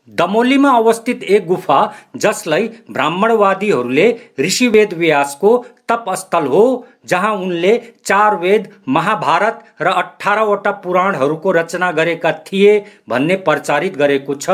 दमोलीमा अवस्थित एक गुफा जसलाई ब्राह्मणवादीहरूले ऋषि वेद व्यासको तपस्थल हो, जहाँ उनले 4 वेद, महाभारत र 18वटा पुराणहरूको रचना गरेका थिए भन्ने प्रचारित गरेको छ।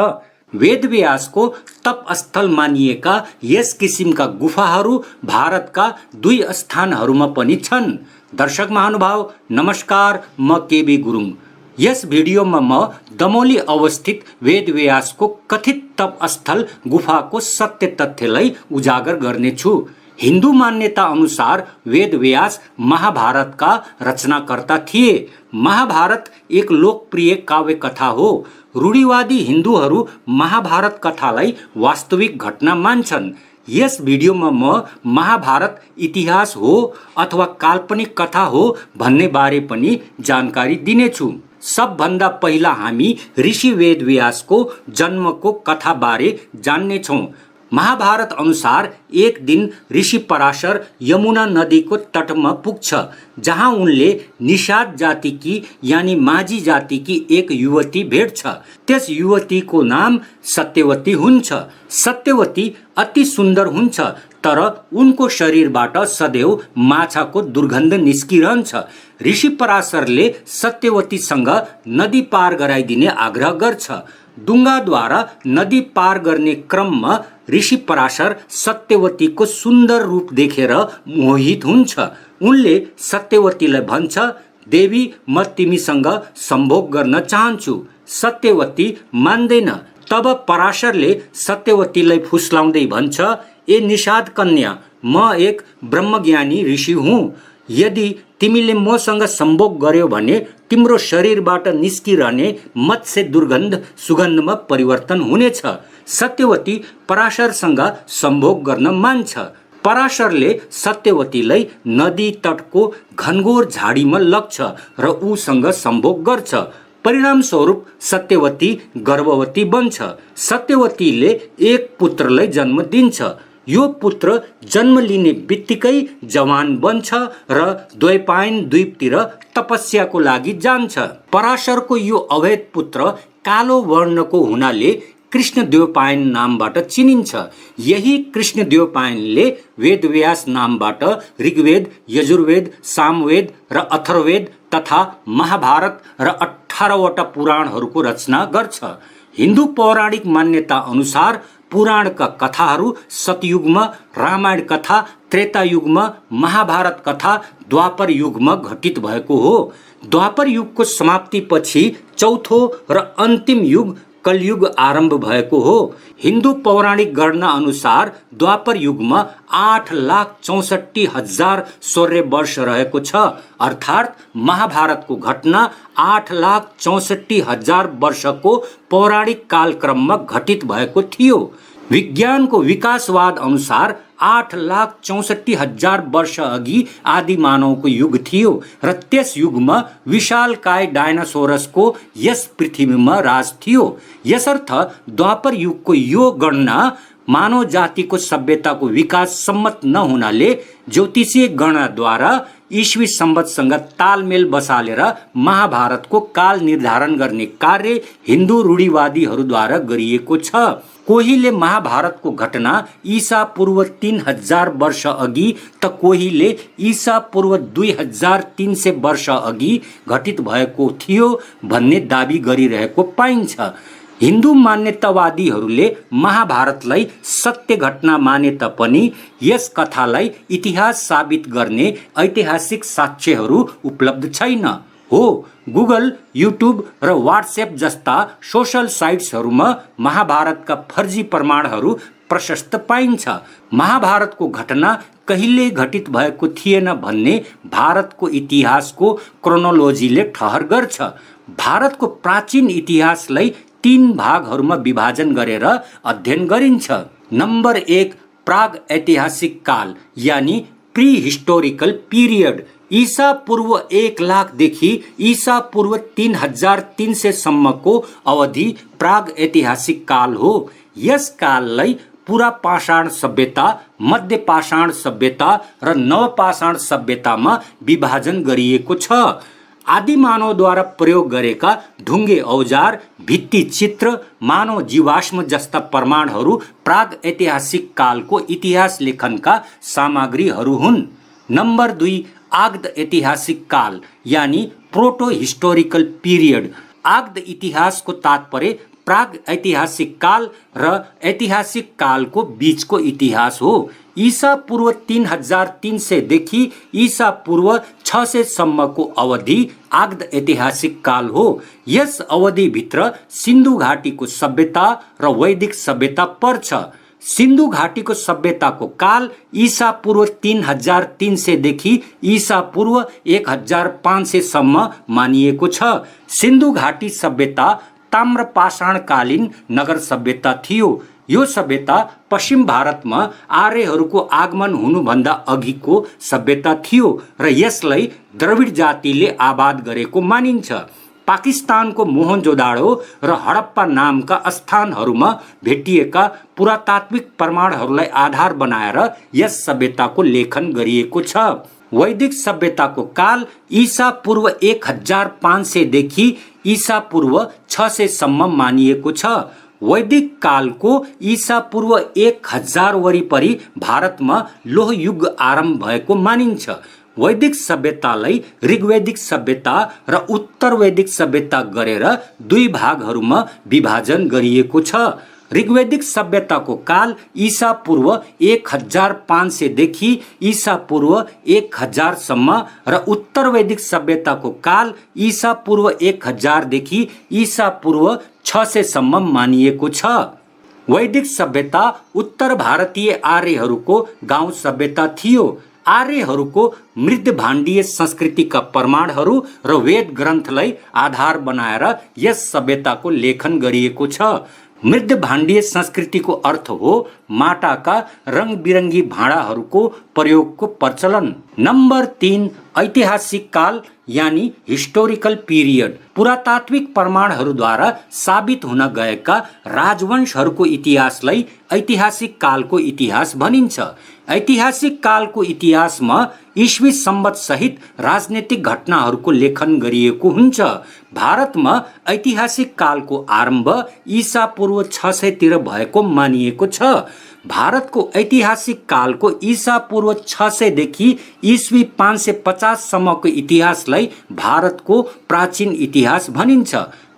वेदव्यासको तपस्थल मानिएका यस किसिमका गुफाहरू भारतका 2 स्थानहरूमा पनि छन्। दर्शक महानुभाव नमस्कार, म केबी गुरुङ। यस भिडियोमा म दमोली अवस्थित वेदव्यासको कथित तपस्थल गुफाको सत्य तथ्यलाई उजागर गर्नेछु। हिन्दू मान्यता अनुसार वेदव्यास महाभारतका रचनाकर्ता थिए। महाभारत एक लोकप्रिय काव्य कथा हो। रूढिवादी हिन्दूहरू महाभारत कथालाई वास्तविक घटना मान्छन्। यस भिडियोमा म महाभारत इतिहास हो अथवा काल्पनिक कथा हो भन्ने बारे पनि जानकारी दिनेछु। सबभन्दा पहिला हामी ऋषि वेदव्यासको जन्मको कथा बारे जान्नेछौँ। महाभारत अनुसार एक दिन ऋषि पराशर यमुना नदीको तटमा पुग्छ, जहाँ उनले निषाद जातिकी यानी माझी जातिकी एक युवती भेट्छ। त्यस युवतीको नाम सत्यवती हुन्छ। सत्यवती अति सुन्दर हुन्छ, तर उनको शरीरबाट सदैव माछाको दुर्गन्ध निस्किरहन्छ। ऋषि पराशरले सत्यवतीसँग नदी पार गराइदिने आग्रह गर्छ। डुङ्गाद्वारा नदी पार गर्ने क्रममा ऋषि पराशर सत्यवतीको सुन्दर रूप देखेर मोहित हुन्छ। उनले सत्यवतीलाई भन्छ, देवी, म तिमीसँग सम्भोग गर्न चाहन्छु। सत्यवती मान्दैन। तब पराशरले सत्यवतीलाई फुस्लाउँदै भन्छ, ए निषाद कन्या, म एक ब्रह्मज्ञानी ऋषि हुँ। यदि तिमीले मसँग सम्भोग गर्यो भने तिम्रो शरीरबाट निस्किरहने मत्स्य दुर्गन्ध सुगन्धमा परिवर्तन हुनेछ। सत्यवती पराशरसँग सम्भोग गर्न मान्छ। पराशरले सत्यवतीलाई नदी तटको घनघोर झाडीमा लग्छ र उसँग सम्भोग गर्छ। परिणामस्वरूप सत्यवती गर्भवती बन्छ। सत्यवतीले एक पुत्रलाई जन्म दिन्छ। यो पुत्र जन्म लिने बित्तिकै जवान बन्छ र द्वैपायन द्वीपतिर तपस्याको लागि जान्छ। पराशरको यो अवैध पुत्र कालो वर्णको हुनाले कृष्णद्वैपायन नामबाट चिनिन्छ। यही कृष्णद्वैपायनले वेदव्यास नामबाट ऋग्वेद, यजुर्वेद, सामवेद र अथर्ववेद तथा महाभारत र 18वटा पुराणहरूको रचना गर्छ। हिन्दू पौराणिक मान्यता अनुसार पुराणका कथाहरू सतयुगमा, रामायण कथा त्रेता युगमा, महाभारत कथा द्वापर युगमा घटित भएको हो। द्वापर युगको समाप्तिपछि चौथो र अन्तिम युग कलयुग आरम्भ भएको हो। हिन्दू पौराणिक गणना अनुसार द्वापर युगमा 8,64,000 सौर्य वर्ष रहेको छ, अर्थात् महाभारतको घटना 8,64,000 वर्षको पौराणिक कालक्रममा घटित भएको थियो। विज्ञानको विकासवाद अनुसार 8,64,000 वर्ष अघि आदि मानवको युग थियो र त्यस युगमा विशालकाय डायनासोरसको यस पृथ्वीमा राज थियो। यसर्थ द्वापर युगको यो गणना मानव जातिको सभ्यताको विकास सम्मत नहुनाले ज्योतिषीय गणनाद्वारा ईस्वी सम्वतसँग तालमेल बसालेर महाभारतको काल निर्धारण गर्ने कार्य हिन्दू रूढिवादीहरूद्वारा गरिएको छ। कोहीले महाभारतको घटना ईसा पूर्व 3000 वर्ष अघि त कोहीले ईसा पूर्व 2300 वर्ष अघि घटित भएको थियो भन्ने दाबी गरिरहेको पाइन्छ। हिन्दू मान्यतावादीहरूले महाभारतलाई सत्य घटना माने तापनि यस कथालाई इतिहास साबित गर्ने ऐतिहासिक साक्ष्यहरू उपलब्ध छैन। हो, गुगल, युट्युब र व्हाट्सएप जस्ता सोशल साइट्सहरूमा महाभारतका फर्जी प्रमाणहरू प्रशस्त पाइन्छ। महाभारतको घटना कहिले घटित भएको थिएन भन्ने भारतको इतिहासको क्रोनोलोजीले ठहर गर्छ। भारतको प्राचीन इतिहासलाई 3 भागहरूमा विभाजन गरेर अध्ययन गरिन्छ। नम्बर 1, प्राग ऐतिहासिक काल यानी प्री हिस्टोरिकल पिरियड। ईसा पूर्व 1,00,000 देखि ईसा पूर्व 3,300 सम्मको अवधि प्राग ऐतिहासिक काल हो। यस काललाई पुरा पाषाण सभ्यता, मध्य पाषाण सभ्यता र नवपाषाण सभ्यतामा विभाजन गरिएको छ। आदि मानवद्वारा प्रयोग गरेका ढुङ्गे औजार, भित्ति चित्र, मानव जीवाश्म जस्ता प्रमाणहरू प्राग ऐतिहासिक कालको इतिहास लेखनका सामग्रीहरू हुन्। नम्बर 2, आग्द ऐतिहासिक काल यानी प्रोटो हिस्टोरिकल पिरियड। आग्द इतिहासको तात्पर्य प्राग ऐतिहासिक काल र ऐतिहासिक कालको बीचको इतिहास हो। ईसा पूर्व 3300 देखि ईसा पूर्व 600 सम्मको अवधि आग्द ऐतिहासिक काल हो। यस अवधिभित्र सिन्धु घाटीको सभ्यता र वैदिक सभ्यता पर्छ। सिन्धु घाटीको सभ्यताको काल ईसा पूर्व 3300 देखि ईसा पूर्व 1500 सम्म मानिएको छ। सिन्धु घाटी सभ्यता ताम्रपाषाणकालीन नगर सभ्यता थियो। यो सभ्यता पश्चिम भारतमा आर्यहरूको आगमन हुनुभन्दा अघिको सभ्यता थियो र यसलाई द्रविड जातिले आबाद गरेको मानिन्छ। पाकिस्तानको मोहनजोदाडो र हडप्पा नामका स्थानहरूमा भेटिएका पुरातात्विक प्रमाणहरूलाई आधार बनाएर यस सभ्यताको लेखन गरिएको छ। वैदिक सभ्यताको काल ईसा पूर्व 1500 देखि ईसा पूर्व 600 सम्म मानिएको छ। वैदिक कालको ईसा पूर्व 1000 वरिपरि भारतमा लोह युग आरम्भ भएको मानिन्छ। वैदिक सभ्यतालाई ऋग्वैदिक सभ्यता र उत्तर वैदिक सभ्यता गरेर 2 भागहरूमा विभाजन गरिएको छ। ऋग्वैदिक सभ्यताको काल ईसा पूर्व 1500 देखि ईसा पूर्व 1000 सम्म र उत्तर वैदिक सभ्यताको काल ईसा पूर्व 1000 देखि ईसा पूर्व 600 सम्म मानिएको छ। वैदिक सभ्यता उत्तर भारतीय आर्यहरूको गाउँ सभ्यता थियो। आर्यहरूको मृद्धभाण्डीय संस्कृतिका प्रमाणहरू र वेद ग्रन्थलाई आधार बनाएर यस सभ्यताको लेखन गरिएको छ। मृद्धभाण्डीय संस्कृतिको अर्थ हो माटाका रङबिरङ्गी भाँडाहरूको प्रयोगको प्रचलन। नम्बर 3, ऐतिहासिक काल यानी हिस्टोरिकल पिरियड। पुरातात्विक प्रमाणहरूद्वारा साबित हुन गएका राजवंशहरूको इतिहासलाई ऐतिहासिक कालको इतिहास भनिन्छ। ऐतिहासिक कालको इतिहासमा ईस्वी सम्वत सहित राजनीतिक घटनाहरूको लेखन गरिएको हुन्छ। भारतमा ऐतिहासिक कालको आरम्भ ईसा पूर्व 600 तिर भएको मानिएको छ। भारतको ऐतिहासिक कालको ईसा पूर्व 600 देखि ईस्वी 550 सम्मको इतिहासलाई भारतको प्राचीन इतिहास भनिन्छ।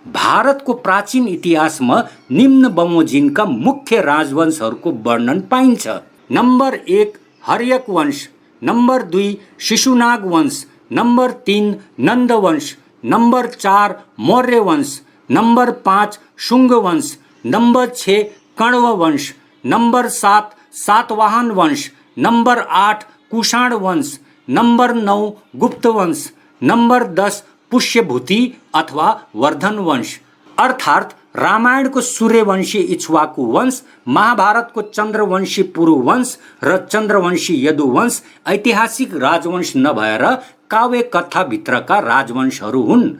भारतको प्राचीन इतिहासमा निम्न बमोजिमका मुख्य राजवंशहरूको वर्णन पाइन्छ। नम्बर 1, हर्यक वंश। नम्बर 2, शिशुनाग वंश। नम्बर 3, नन्द वंश। नम्बर 4, मौर्य वंश। नम्बर 5, शुंग वंश। नम्बर 6, कण्व वंश। नम्बर 7, सातवाहन वंश। नम्बर 8, कुषाण वंश। नम्बर 9, गुप्त वंश। नम्बर 10, पुष्यभूति अथवा वर्धन वंश। अर्थात् रामायणको सूर्यवंशी इक्ष्वाकु वंश, महाभारतको चन्द्रवंशी पुरु वंश र चन्द्रवंशी यदुवंश ऐतिहासिक राजवंश नभएर काव्य कथाभित्रका राजवंशहरू हुन्।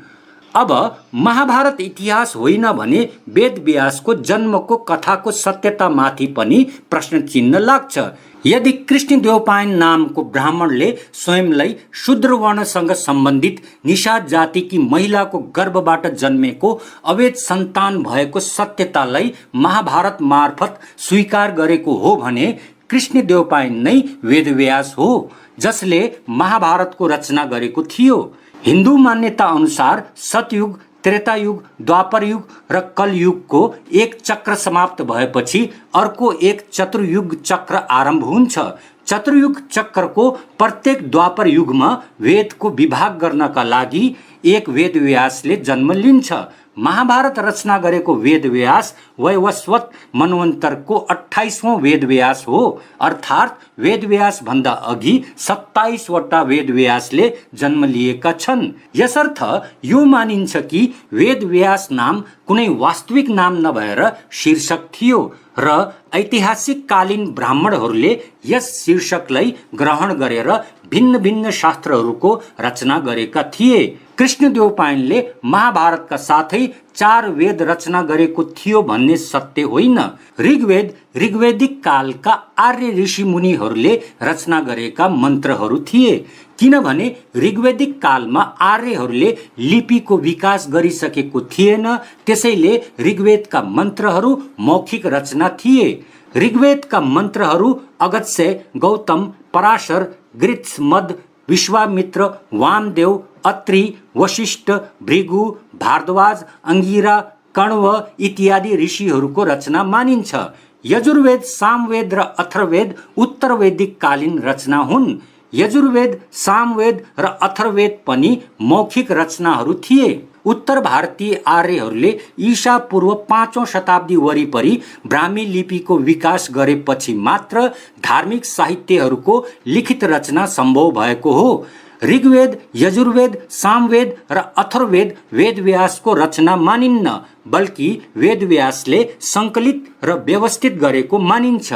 अब महाभारत इतिहास होइन भने वेदव्यासको जन्मको कथाको सत्यतामाथि पनि प्रश्न चिन्ह लाग्छ। यदि कृष्णदेवपायन नामको ब्राह्मणले स्वयंलाई शूद्र वर्णसँग सम्बन्धित निषाद जातिकी महिलाको गर्भबाट जन्मेको अवैध सन्तान भएको सत्यतालाई महाभारत मार्फत स्वीकार गरेको हो भने कृष्णदेवपायन नै वेदव्यास हो, जसले महाभारतको रचना गरेको थियो। हिन्दू मान्यता अनुसार सतयुग, त्रेतायुग, द्वापर युग र कलयुगको एक चक्र समाप्त भएपछि अर्को एक चतुर्युग चक्र आरम्भ हुन्छ। चतुर्युग चक्रको प्रत्येक द्वापर युगमा वेदको विभाग गर्नका लागि एक वेदव्यासले जन्म लिन्छ। महाभारत रचना गरेको वेदव्यास वैवस्वत मनवन्तरको 28वां वेदव्यास हो। अर्थात् वेदव्यास भन्दा अघि 27 वटा वेदव्यासले जन्म लिएका छन्। यसर्थ यो मानिन्छ कि वेदव्यास नाम कुनै वास्तविक नाम नभएर शीर्षक थियो र ऐतिहासिक कालीन ब्राह्मणहरूले यस शीर्षकलाई ग्रहण गरेर भिन्न भिन्न शास्त्रहरूको रचना गरेका थिए। कृष्णदेवपायनले महाभारतका साथै 4 वेद रचना गरेको थियो भन्ने सत्य होइन। ऋग्वेद ऋग्वेदिक कालका आर्य ऋषि मुनिहरूले रचना गरेका मन्त्रहरू थिए। किनभने ऋग्वेदिक कालमा आर्यहरूले लिपिको विकास गरिसकेको थिएन, त्यसैले ऋग्वेदका मन्त्रहरू मौखिक रचना थिए। ऋग्वेदका मन्त्रहरू अगस्त्य, गौतम, पराशर, गृत्समद, विश्वामित्र, वामदेव, अत्रि, वशिष्ठ, भृगु, भारद्वाज, अंगिरा, कण्व इत्यादि ऋषिहरूको रचना मानिन्छ। यजुर्वेद, सामवेद र अथर्ववेद उत्तरवेदिक कालीन रचना हुन्। यजुर्वेद, सामवेद र अथर्ववेद पनि मौखिक रचनाहरू थिए। उत्तर भारतीय आर्यहरूले ईसा पूर्व 5औं शताब्दी वरिपरि ब्राह्मी लिपिको विकास गरेपछि मात्र धार्मिक साहित्यहरूको लिखित रचना सम्भव भएको हो। ऋग्वेद, यजुर्वेद, सामवेद र अथर्ववेद वेदव्यासको रचना मानिन्न, बल्कि वेदव्यासले सङ्कलित र व्यवस्थित गरेको मानिन्छ।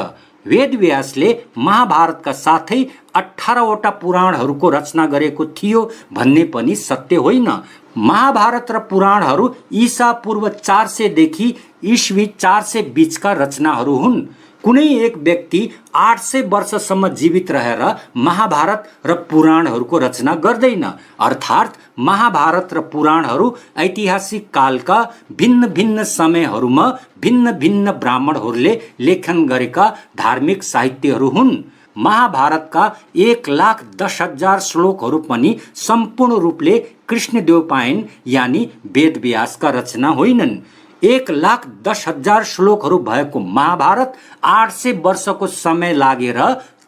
वेदव्यासले महाभारतका साथै 18वटा पुराणहरूको रचना गरेको थियो भन्ने पनि सत्य होइन। महाभारत र पुराणहरू ईसा पूर्व 400 देखि ईस्वी 400 बीचका रचनाहरू हुन्। कुनै एक व्यक्ति 800 वर्षसम्म जीवित रहेर महाभारत र पुराणहरूको रचना गर्दैन। अर्थात् महाभारत र पुराणहरू ऐतिहासिक कालका भिन्न भिन्न समयहरूमा भिन्न भिन्न ब्राह्मणहरूले लेखन गरेका धार्मिक साहित्यहरू हुन्। महाभारतका 1,10,000 श्लोकहरू पनि सम्पूर्ण रूपले कृष्णदेवपायन यानी वेदव्यासका रचना होइनन्। 1,10,000 श्लोकहरू भएको महाभारत 800 वर्षको समय लागेर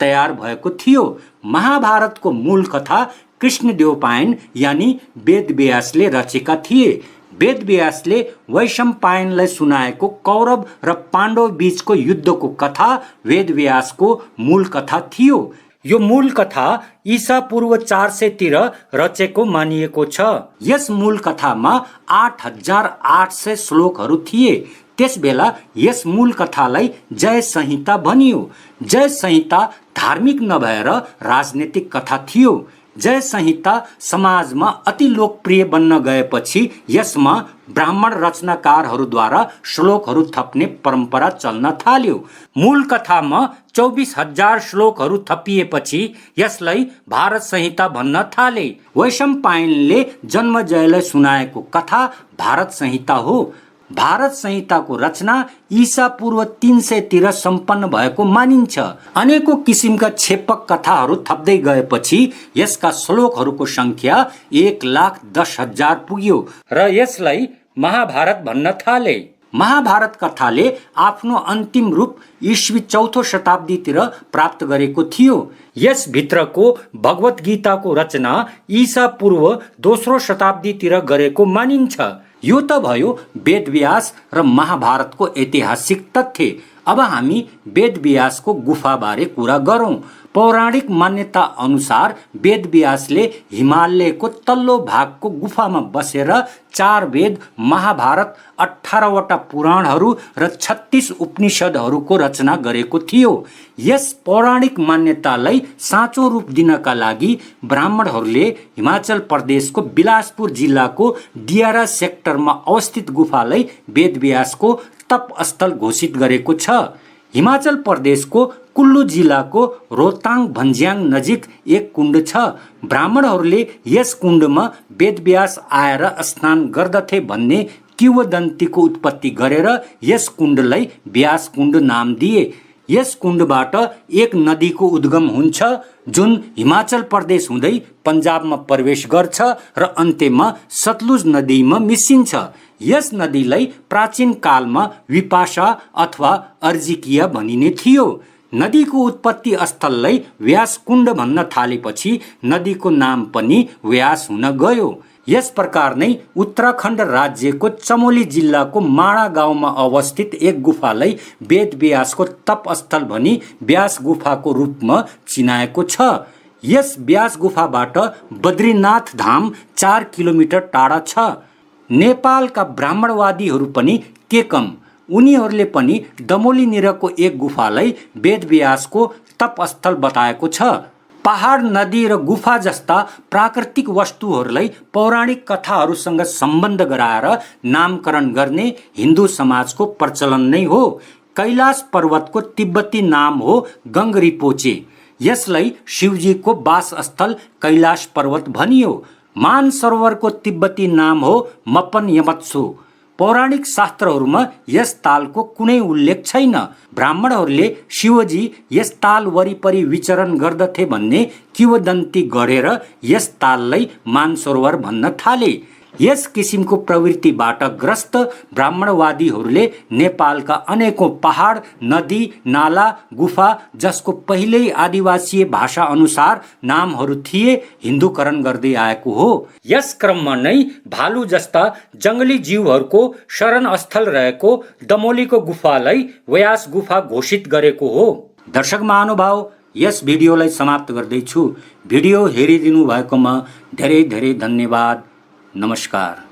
तयार भएको थियो। महाभारतको मूल कथा कृष्णदेवपायन यानी वेदव्यासले रचेका थिए। वेदव्यासले वैशम्पायनलाई सुनाएको कौरव र पाण्डव बीचको युद्धको कथा वेदव्यासको मूल कथा थियो। यो मूल कथा ईसा पूर्व 400 तिर रचेको मानिएको छ। यस मूल कथामा 8,800 श्लोकहरू थिए। त्यसबेला यस मूल कथालाई जय संहिता भनियो। जय संहिता धार्मिक नभएर राजनीतिक कथा थियो। जय संहिता समाजमा अति लोकप्रिय बन्न गएपछि यसमा ब्राह्मण रचनाकारहरूद्वारा श्लोकहरू थप्ने परम्परा चल्न थाल्यो। मूल कथामा 24,000 श्लोकहरू थपिएपछि यसलाई भारत संहिता भन्न थाले। वैशम्पायनले जन्मजयलाई सुनाएको कथा भारत संहिता हो। भारत संहिताको रचना ईसा पूर्व 300 तिर सम्पन्न भएको मानिन्छ। अनेकौं किसिमका छेपक कथाहरू थप्दै गएपछि यसका श्लोकहरूको संख्या 1,10,000 पुग्यो र यसलाई महाभारत भन्न थाले। महाभारत कथाले आफ्नो अन्तिम रूप ईस्वी 4औं शताब्दीतिर प्राप्त गरेको थियो। यस भित्रको भगवत गीताको रचना ईसा पूर्व 2औं शताब्दीतिर गरेको मानिन्छ। यो त भयो वेदव्यास र महाभारतको ऐतिहासिक तथ्य। अब हामी वेदव्यासको गुफाबारे कुरा गरौँ। पौराणिक मान्यता अनुसार वेदव्यासले हिमालयको तल्लो भागको गुफामा बसेर 4 वेद, महाभारत, 18वटा पुराणहरू र 36 उपनिषदहरूको रचना गरेको थियो। यस पौराणिक मान्यतालाई साँचो रूप दिनका लागि ब्राह्मणहरूले हिमाचल प्रदेशको बिलासपुर जिल्लाको दियारा सेक्टरमा अवस्थित गुफालाई वेदव्यासको तपस्थल घोषित गरेको छ। हिमाचल प्रदेशको कुल्लू जिल्लाको रोहताङ भन्ज्याङ नजिक एक कुण्ड छ। ब्राह्मणहरूले यस कुण्डमा वेदव्यास आएर स्नान गर्दथे भन्ने किंवदन्तीको उत्पत्ति गरेर यस कुण्डलाई व्यास कुण्ड नाम दिए। यस कुण्डबाट एक नदीको उद्गम हुन्छ जुन हिमाचल प्रदेश हुँदै पन्जाबमा प्रवेश गर्छ र अन्त्यमा सतलुज नदीमा मिसिन्छ। यस नदीलाई प्राचीन कालमा विपाशा अथवा अर्जिकिया भनिने थियो। नदीको उत्पत्ति स्थललाई व्यास कुण्ड भन्न थालेपछि नदीको नाम पनि व्यास हुन गयो। यस प्रकार नै उत्तराखण्ड राज्यको चमोली जिल्लाको माडा गाउँमा अवस्थित एक गुफालाई वेदव्यासको तपस्थल भनी व्यास गुफाको रूपमा चिनाएको छ। यस व्यास गुफाबाट बद्रीनाथ धाम 4 किलोमिटर टाढा छ। नेपालका ब्राह्मणवादीहरू पनि के कम, उनीहरूले पनि दमोलीनिरको एक गुफालाई वेदव्यासको तपस्थल बताएको छ। पहाड, नदी र गुफा जस्ता प्राकृतिक वस्तुहरूलाई पौराणिक कथाहरूसँग सम्बन्ध गराएर नामकरण गर्ने हिन्दू समाजको प्रचलन नै हो। कैलाश पर्वतको तिब्बती नाम हो गंग रिपोचे। यसलाई शिवजीको वासस्थल कैलाश पर्वत भनियो। मानसरोवरको तिब्बती नाम हो मपन यमत्सु। पौराणिक शास्त्रहरूमा यस तालको कुनै उल्लेख छैन। ब्राह्मणहरूले शिवजी यस ताल वरिपरि विचरण गर्दथे भन्ने किंवदन्ती गढेर यस ताललाई मानसरोवर भन्न थाले। यस किसिमको प्रवृत्तिबाट ग्रस्त ब्राह्मणवादीहरूले नेपालका अनेकौं पहाड, नदी, नाला, गुफा जसको पहिल्यै आदिवासी भाषा अनुसार नामहरू थिए हिन्दूकरण गर्दै आएको हो। यस क्रममा नै भालु जस्ता जंगली जीवहरूको शरणस्थल रहेको दमोलीको गुफालाई व्यास गुफा घोषित गरेको हो। दर्शक महानुभाव, यस भिडियोलाई समाप्त गर्दैछु। भिडियो हेरिदिनु भएकोमा धेरै धेरै धन्यवाद। नमस्कार।